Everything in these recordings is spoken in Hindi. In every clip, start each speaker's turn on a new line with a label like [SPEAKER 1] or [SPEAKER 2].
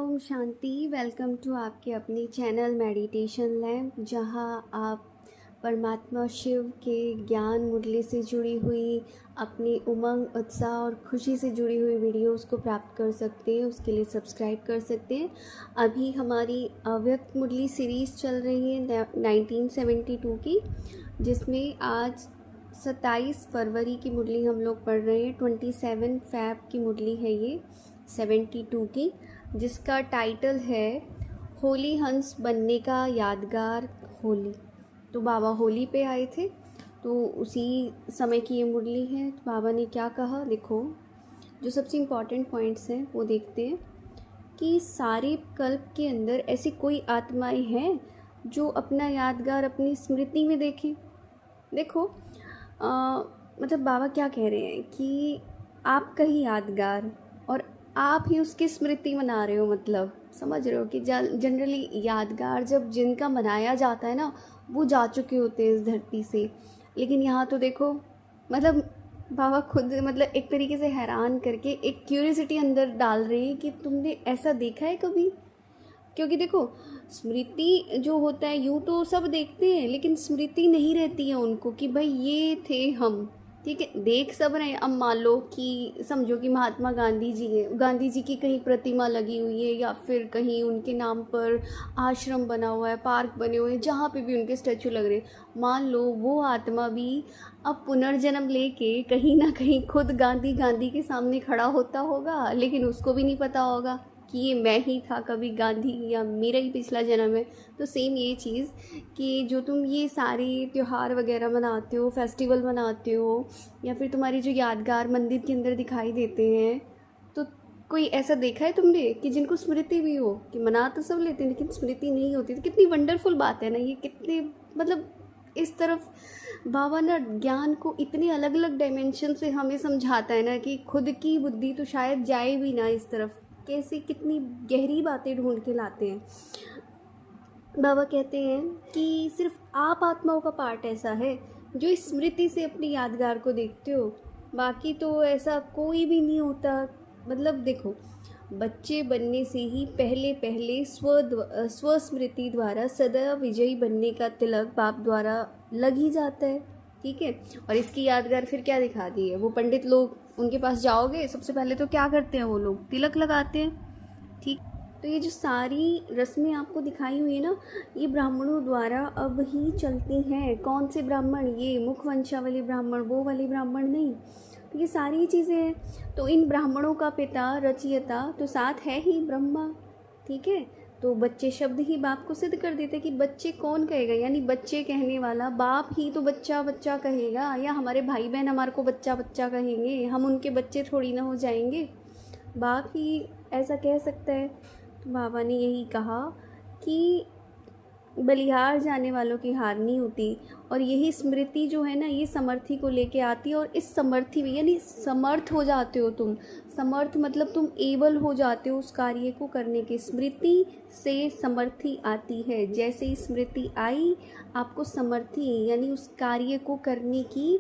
[SPEAKER 1] ओम शांति। वेलकम टू आपके अपनी चैनल मेडिटेशन लैम्प, जहां आप परमात्मा शिव के ज्ञान मुरली से जुड़ी हुई अपनी उमंग, उत्साह और खुशी से जुड़ी हुई वीडियोस को प्राप्त कर सकते हैं। उसके लिए सब्सक्राइब कर सकते हैं। अभी हमारी अव्यक्त मुरली सीरीज़ चल रही है 1972 की, जिसमें आज 27 फरवरी की मुरली हम लोग पढ़ रहे हैं। 27 फैब की मुरली है ये 72 की, जिसका टाइटल है होली हंस बनने का यादगार होली। तो बाबा होली पे आए थे, तो उसी समय की ये मुरली है। तो बाबा ने क्या कहा, देखो जो सबसे इम्पॉर्टेंट पॉइंट्स हैं वो देखते हैं कि सारे कल्प के अंदर ऐसी कोई आत्माएं हैं जो अपना यादगार अपनी स्मृति में देखें। देखो मतलब बाबा क्या कह रहे हैं कि आपका ही यादगार और आप ही उसकी स्मृति मना रहे हो। मतलब समझ रहे हो कि जनरली यादगार जब जिनका मनाया जाता है ना, वो जा चुके होते हैं इस धरती से। लेकिन यहाँ तो देखो, मतलब बाबा खुद मतलब एक तरीके से हैरान करके एक क्यूरियोसिटी अंदर डाल रहे हैं कि तुमने ऐसा देखा है कभी। क्योंकि देखो, स्मृति जो होता है, यूँ तो सब देखते हैं लेकिन स्मृति नहीं रहती है उनको कि भाई ये थे हम। ठीक है, देख सब रहे हैं। अब मान लो कि समझो कि महात्मा गांधी जी है, गांधी जी की कहीं प्रतिमा लगी हुई है या फिर कहीं उनके नाम पर आश्रम बना हुआ है, पार्क बने हुए हैं, जहाँ पे भी उनके स्टैचू लग रहे हैं। मान लो वो आत्मा भी अब पुनर्जन्म लेके कहीं ना कहीं खुद गांधी गांधी के सामने खड़ा होता होगा, लेकिन उसको भी नहीं पता होगा कि ये मैं ही था कभी गांधी, या मेरा ही पिछला जन्म है। तो सेम ये चीज़ कि जो तुम ये सारे त्यौहार वगैरह मनाते हो, फेस्टिवल मनाते हो, या फिर तुम्हारी जो यादगार मंदिर के अंदर दिखाई देते हैं, तो कोई ऐसा देखा है तुमने कि जिनको स्मृति भी हो? कि मना तो सब लेते हैं लेकिन स्मृति नहीं होती। तो कितनी वंडरफुल बात है ना ये। कितने मतलब इस तरफ बाबा ना ज्ञान को इतने अलग अलग डायमेंशन से हमें समझाता है ना कि खुद की बुद्धि तो शायद जाए भी ना इस तरफ। कैसे कितनी गहरी बातें ढूंढ के लाते हैं। बाबा कहते हैं कि सिर्फ आप आत्माओं का पार्ट ऐसा है जो इस स्मृति से अपनी यादगार को देखते हो, बाकी तो ऐसा कोई भी नहीं होता। मतलब देखो, बच्चे बनने से ही पहले पहले स्वस्मृति द्वारा सदा विजयी बनने का तिलक बाप द्वारा लग ही जाता है। ठीक है, और इसकी यादगार फिर क्या दिखा दी है वो पंडित लोग। उनके पास जाओगे, सबसे पहले तो क्या करते हैं वो लोग? तिलक लगाते हैं। ठीक, तो ये जो सारी रस्में आपको दिखाई हुई है ना, ये ब्राह्मणों द्वारा अब ही चलती हैं। कौन से ब्राह्मण? ये मुख वंशावली ब्राह्मण, वो वाले ब्राह्मण नहीं। तो ये सारी चीज़ें हैं। तो इन ब्राह्मणों का पिता रचयिता तो साथ है ही ब्रह्मा। ठीक है, तो बच्चे शब्द ही बाप को सिद्ध कर देते कि बच्चे कौन कहेगा, यानी बच्चे कहने वाला बाप ही तो बच्चा बच्चा कहेगा, या हमारे भाई बहन हमारे को बच्चा बच्चा कहेंगे, हम उनके बच्चे थोड़ी ना हो जाएंगे। बाप ही ऐसा कह सकता है। तो बाबा ने यही कहा कि बलिहार जाने वालों की हार नहीं होती, और यही स्मृति जो है ना, ये समर्थी को लेके आती है। और इस समर्थी में यानी समर्थ हो जाते हो तुम। समर्थ मतलब तुम एबल हो जाते हो उस कार्य को करने के। स्मृति से समर्थी आती है। जैसे ही स्मृति आई, आपको समर्थी यानी उस कार्य को करने की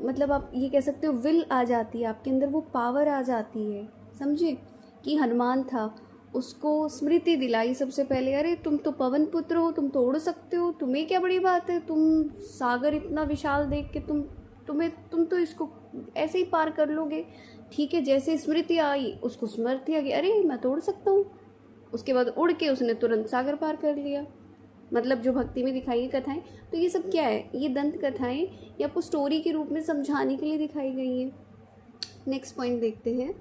[SPEAKER 1] मतलब आप ये कह सकते हो विल आ जाती है आपके अंदर, वो पावर आ जाती है। समझे कि हनुमान था, उसको स्मृति दिलाई सबसे पहले, अरे तुम तो पवन पुत्र हो, तुम तो उड़ सकते हो, तुम्हें क्या बड़ी बात है, तुम सागर इतना विशाल देख के तुम तो इसको ऐसे ही पार कर लोगे। ठीक है, जैसे स्मृति आई उसको स्मृति आ गई, अरे मैं तो उड़ सकता हूँ। उसके बाद उड़ के उसने तुरंत सागर पार कर लिया। मतलब जो भक्ति में दिखाई गई कथाएं, तो ये सब क्या है? ये दंत कथाएं या आपको स्टोरी के रूप में समझाने के लिए दिखाई गई हैं। नेक्स्ट पॉइंट देखते हैं।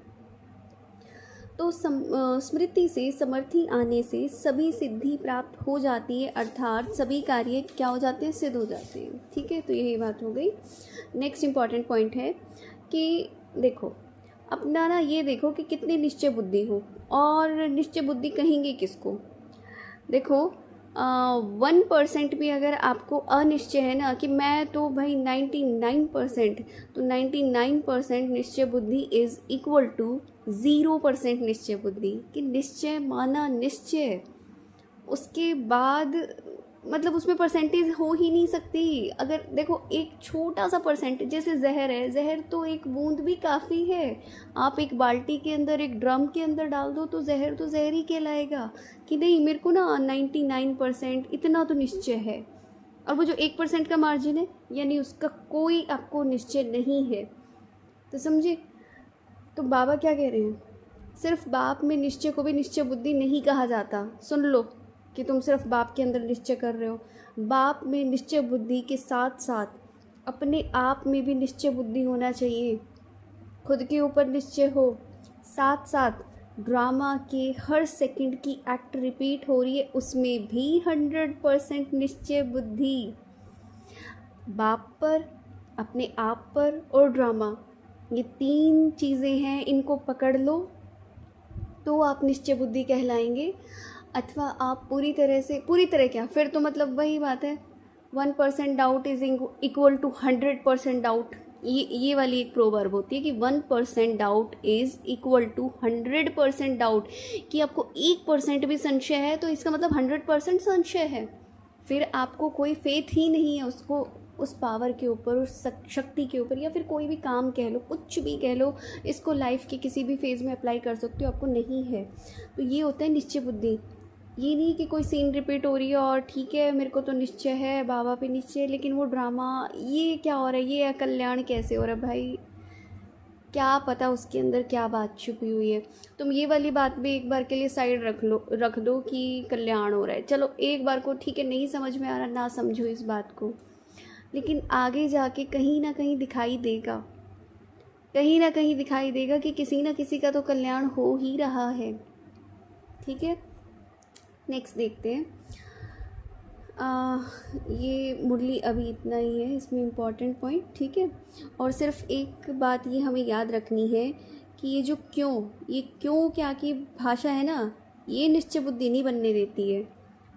[SPEAKER 1] तो स्मृति से समर्थी आने से सभी सिद्धि प्राप्त हो जाती है, अर्थात सभी कार्य क्या हो जाते हैं? सिद्ध हो जाते हैं। ठीक है, तो यही बात हो गई। नेक्स्ट इम्पॉर्टेंट पॉइंट है कि देखो अपना ना, ये देखो कि कितनी निश्चय बुद्धि हो। और निश्चय बुद्धि कहेंगे किसको? देखो 1% भी अगर आपको अनिश्चय है ना कि मैं तो भाई 99%, तो 99% निश्चय बुद्धि इज़ इक्वल टू 0% निश्चय बुद्धि। कि निश्चय माना निश्चय, उसके बाद मतलब उसमें परसेंटेज हो ही नहीं सकती। अगर देखो एक छोटा सा परसेंट, जैसे जहर है, जहर तो एक बूंद भी काफ़ी है। आप एक बाल्टी के अंदर, एक ड्रम के अंदर डाल दो तो जहर ही कहलाएगा कि नहीं मेरे को ना 99% इतना तो निश्चय है। और वो जो 1% का मार्जिन है, यानी उसका कोई आपको निश्चय नहीं है। तो समझे? तो बाबा क्या कह रहे हैं, सिर्फ बाप में निश्चय को भी निश्चय बुद्धि नहीं कहा जाता। सुन लो कि तुम सिर्फ बाप के अंदर निश्चय कर रहे हो। बाप में निश्चय बुद्धि के साथ साथ अपने आप में भी निश्चय बुद्धि होना चाहिए। खुद के ऊपर निश्चय हो, साथ साथ ड्रामा के हर सेकंड की एक्ट रिपीट हो रही है उसमें भी 100% निश्चय बुद्धि। बाप पर, अपने आप पर और ड्रामा, ये 3 चीज़ें हैं, इनको पकड़ लो तो आप निश्चय बुद्धि कहलाएंगे। अथवा आप पूरी तरह क्या, फिर तो मतलब वही बात है, 1% doubt is equal to 100% doubt. ये वाली एक प्रोवर्ब होती है कि 1% doubt is equal to 100% doubt. कि आपको 1% भी संशय है तो इसका मतलब 100% संशय है। फिर आपको कोई फेथ ही नहीं है उसको, उस पावर के ऊपर, उस शक्ति के ऊपर, या फिर कोई भी काम कह लो, कुछ भी कह लो, इसको लाइफ के किसी भी फेज़ में अप्लाई कर सकते हो, आपको नहीं है। तो ये होता है निश्चय बुद्धि। ये नहीं कि कोई सीन रिपीट हो रही है और ठीक है मेरे को तो निश्चय है, बाबा पे निश्चय है, लेकिन वो ड्रामा ये क्या हो रहा है, ये कल्याण कैसे हो रहा है भाई, क्या पता उसके अंदर क्या बात छुपी हुई है। तुम ये वाली बात भी एक बार के लिए साइड रख दो कि कल्याण हो रहा है। चलो एक बार को ठीक है, नहीं समझ में आ रहा, ना समझो इस बात को, लेकिन आगे जाके कहीं ना कहीं दिखाई देगा, कहीं ना कहीं दिखाई देगा कि किसी ना किसी का तो कल्याण हो ही रहा है। ठीक है, नेक्स्ट देखते हैं। ये मुरली अभी इतना ही है, इसमें इम्पॉर्टेंट पॉइंट। ठीक है, और सिर्फ एक बात ये हमें याद रखनी है कि ये जो क्यों क्या की भाषा है ना, ये निश्चय बुद्धि नहीं बनने देती है।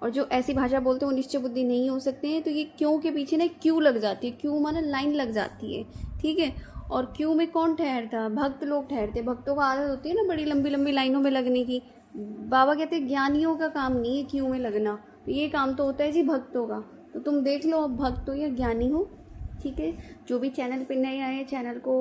[SPEAKER 1] और जो ऐसी भाषा बोलते हैं वो निश्चय बुद्धि नहीं हो सकते हैं। तो ये क्यों के पीछे ना क्यों लग जाती है, क्यों माना लाइन लग जाती है। ठीक है, और क्यों में कौन ठहरता, भक्त लोग ठहरते। भक्तों को आदत होती है ना बड़ी लंबी लंबी लाइनों में लगने की। बाबा कहते हैं ज्ञानियों का काम नहीं है क्यों में लगना, ये काम तो होता है जी भक्तों का। तो तुम देख लो अब भक्त हो या ज्ञानी हो। ठीक है, जो भी चैनल पे नए आए हैं चैनल को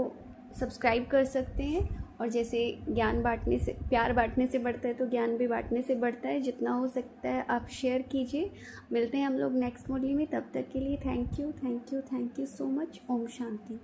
[SPEAKER 1] सब्सक्राइब कर सकते हैं। और जैसे ज्ञान बांटने से, प्यार बांटने से बढ़ता है, तो ज्ञान भी बांटने से बढ़ता है। जितना हो सकता है आप शेयर कीजिए। मिलते हैं हम लोग नेक्स्ट मुरली में, तब तक के लिए थैंक यू सो मच। ओम शांति।